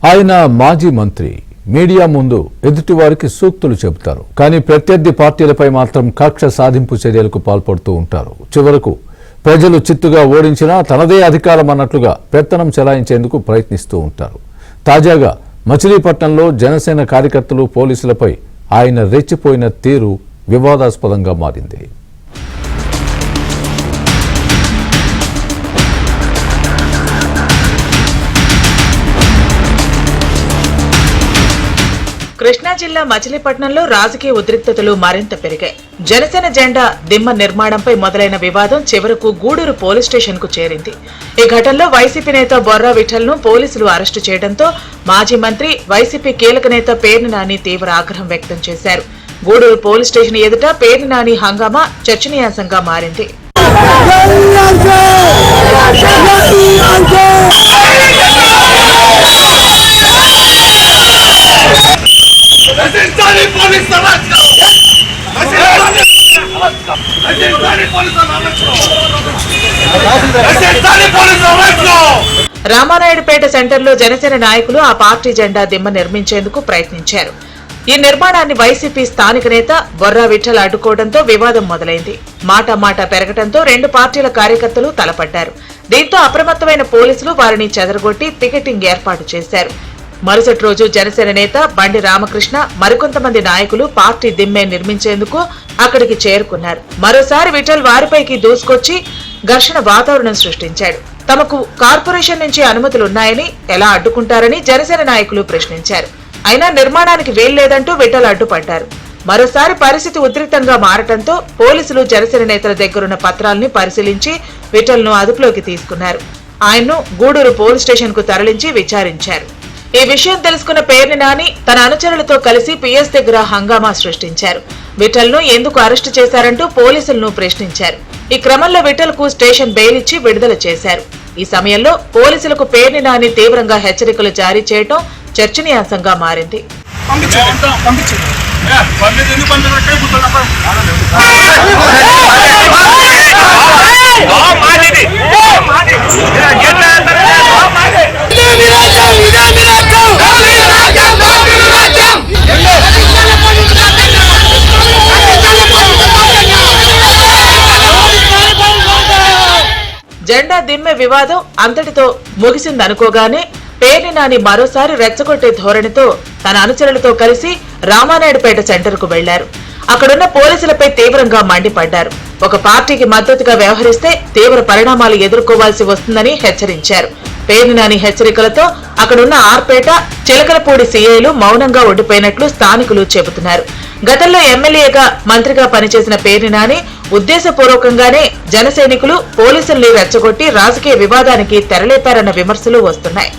ఆయన మాజీ మంత్రి మీడియా ముందు ఎదుటివారికి సూక్తులు చెబుతారు. కానీ ప్రత్యర్థి పార్టీలపై మాత్రం కక్ష సాధింపు చర్యలకు పాల్పడుతూ ఉంటారు. చివరకు ప్రజలు చిత్తుగా ఓడించినా తనదే అధికారం అన్నట్లుగా పెత్తనం చెలాయించేందుకు ప్రయత్నిస్తూ ఉంటారు. తాజాగా మచిలీపట్నంలో జనసేన కార్యకర్తలు పోలీసులపై ఆయన రెచ్చిపోయిన తీరు వివాదాస్పదంగా మారింది. కృష్ణా జిల్లా మచిలీపట్నంలో రాజకీయ ఉద్రిక్తతలు మరింత పెరిగాయి. జనసేన జెండా దిమ్మ నిర్మాణంపై మొదలైన వివాదం చివరకు గూడూరు పోలీస్ స్టేషన్ కు చేరింది. ఈ ఘటనలో వైసీపీ నేత బొర్రా విఠల్ ను పోలీసులు అరెస్టు చేయడంతో మాజీ మంత్రి వైసీపీ కీలక నేత పేర్ని నాని తీవ్ర ఆగ్రహం వ్యక్తం చేశారు. గూడూరు పోలీస్ స్టేషన్ ఎదుట పేర్ని నాని హంగామా చర్చనీయాంశంగా మారింది. రామానాయుడుపేట సెంటర్లో జనసేన నాయకులు ఆ పార్టీ జెండా దిమ్మ నిర్మించేందుకు ప్రయత్నించారు. ఈ నిర్మాణాన్ని వైసీపీ స్థానిక నేత బొర్రా విఠల్ అడ్డుకోవడంతో వివాదం మొదలైంది. మాట పెరగడంతో రెండు పార్టీల కార్యకర్తలు తలపడ్డారు. దీంతో అప్రమత్తమైన పోలీసులు వారిని చెదరగొట్టి పికెటింగ్ ఏర్పాటు చేశారు. మరుసటి రోజు జనసేన నేత బండి రామకృష్ణ మరికొంతమంది నాయకులు పార్టీ దిమ్మె నిర్మించేందుకు అక్కడికి చేరుకున్నారు. మరోసారి విఠల్ వారిపైకి దూసుకొచ్చి ఘర్షణ వాతావరణం సృష్టించాడు. తమకు కార్పొరేషన్ నుంచి అనుమతులున్నాయని ఎలా అడ్డుకుంటారని జనసేన నాయకులు ప్రశ్నించారు. అయినా నిర్మాణానికి వీల్లేదంటూ విఠల్ అడ్డుపడ్డారు. మరోసారి పరిస్థితి ఉద్రిక్తంగా మారటంతో పోలీసులు జనసేన నేతల దగ్గరున్న పత్రాల్ని పరిశీలించి విఠల్ ను అదుపులోకి తీసుకున్నారు. ఆయన్ను గూడూరు పోలీస్ స్టేషన్ కు తరలించి విచారించారు. ఈ విషయం తెలుసుకున్న పేర్ని నాని తన అనుచరులతో కలిసి పిఎస్ దగ్గర హంగామా సృష్టించారు. విఠల్ ను ఎందుకు అరెస్టు చేశారంటూ పోలీసులను ప్రశ్నించారు. ఈ క్రమంలో విఠల్ కు స్టేషన్ బెయిల్ ఇచ్చి విడుదల చేశారు. ఈ సమయంలో పోలీసులకు పేర్ని నాని తీవ్రంగా హెచ్చరికలు జారీ చేయడం చర్చనీయాంశంగా మారింది. జెండా దిమ్మె వివాదం అంతటితో ముగిసిందనుకోగానే పేర్ని నాని మరోసారి రెచ్చగొట్టే ధోరణితో తన అనుచరులతో కలిసి రామానాయుడుపేట సెంటర్ కు వెళ్లారు. అక్కడున్న పోలీసులపై తీవ్రంగా మండిపడ్డారు. ఒక పార్టీకి మద్దతుగా వ్యవహరిస్తే తీవ్ర పరిణామాలు ఎదుర్కోవాల్సి వస్తుందని హెచ్చరించారు. పేర్ని నాని హెచ్చరికలతో అక్కడున్న ఆర్పేట, చిలకలపూడి సీఐలు మౌనంగా ఉండిపోయినట్లు స్థానికులు చెబుతున్నారు. గతంలో ఎమ్మెల్యేగా మంత్రిగా పనిచేసిన పేర్ని నాని ఉద్దేశపూర్వకంగానే జనసైనికులు పోలీసుల్ని రెచ్చగొట్టి రాజకీయ వివాదానికి తెరలేపారన్న విమర్శలు వస్తున్నాయి.